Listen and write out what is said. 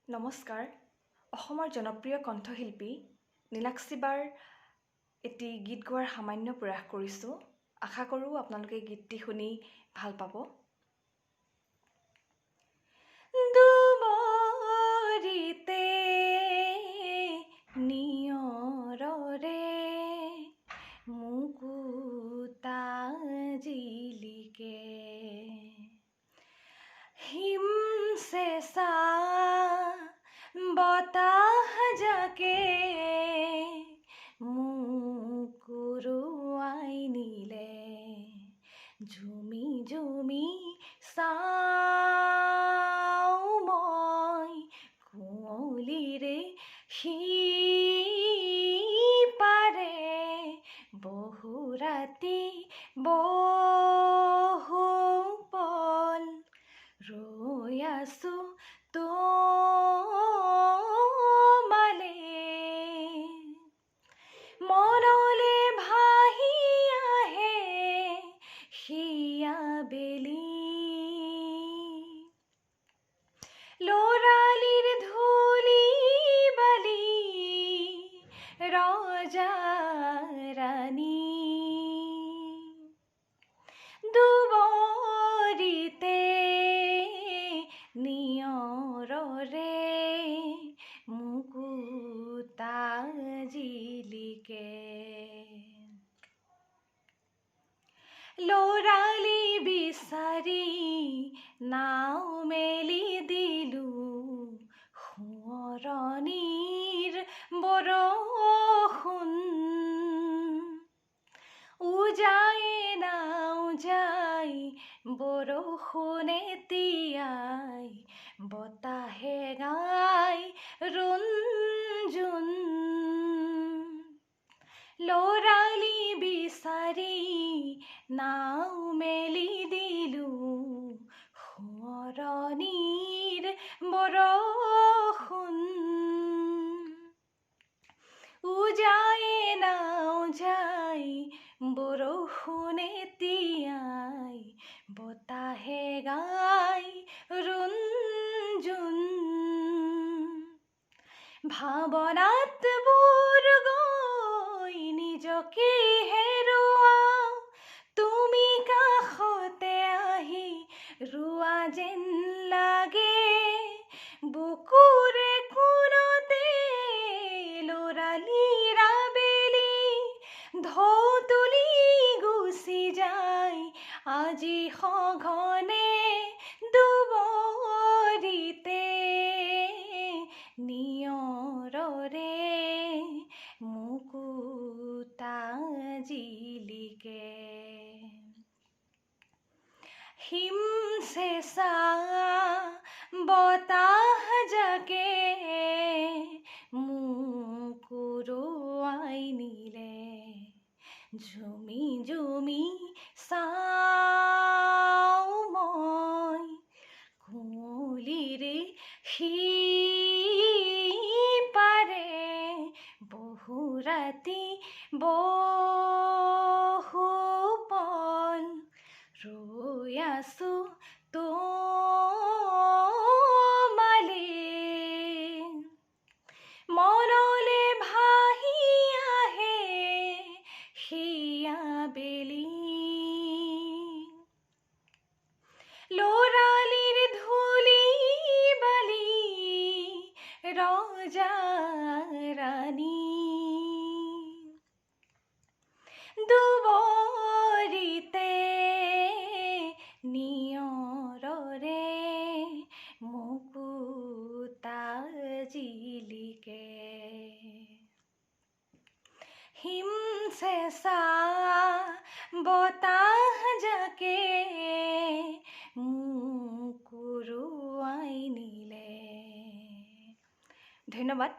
নমস্কাৰ। অসমৰ জনপ্ৰিয় কণ্ঠশিল্পী নীলাক্ষী বাৰ এটি গীত গোৱাৰ সামান্য প্ৰয়াস কৰিছোঁ। আশা কৰোঁ আপোনালোকে গীতটি শুনি ভাল পাব। দুবৰিতে নিয়ৰৰে মুকুতা জিলিকে হিম চেঁচা বতাহ জাকে মুকুৰুৱাই নিলে ঝুমি ঝুমি চাওঁ মই কুঁৱলীৰে সিপাৰে বহু ৰাতি বহু পল ৰৈ আছো তোমালে মনলে ভাহি আহে সিয়া বেলি লৰালিৰ ধূলি বালি ৰজা ৰাণী দুবৰিতে নিয়ৰৰে মুকুতা জিলিকে লৰালি বিচাৰি নাও মেলি দিলো সোঁৱৰণিৰ বৰষুণ উজাই নাও যাই বৰষুণে তিয়াই বতাহে গাই ৰুণজুণ লৰালি বিচাৰি নাও মেলি দিলো সোঁৱৰণিৰ বৰষুণ উজাই নাও যাই বৰষুণে তিয়াই বতাহে গাই ৰুণজুণ ভাৱনাত বুৰ গৈ নিজকে হেৰুৱাও তুমি কাষতে আহি ৰোৱা যেন লাগে বুকুৰে কোনতে লৰালিৰ আবেলি ঢৌ তুলি গুচি যায় আজি সঘনে দুবৰিতে নিয়ৰৰে মুকুতা জিলিকে হিম চেঁচা বতাহ জাকে মুকুৰুৱাই নিলে ঝুমি ঝুমি চাওঁ মই কুঁৱলীৰে সিপাৰে বহু ৰাতি বহু পল ৰৈ আছো তোমালে মনলে ভাহি আহে সিয়া বেলি লৰালিৰ ধূলি বালি ৰজা ৰাণী দুবৰিতে নিয়ৰৰে মুকুতা জিলিকে হিম চেঁচা বতাহ জাকে মুকুৰুৱাই নিলে। ধন্যবাদ।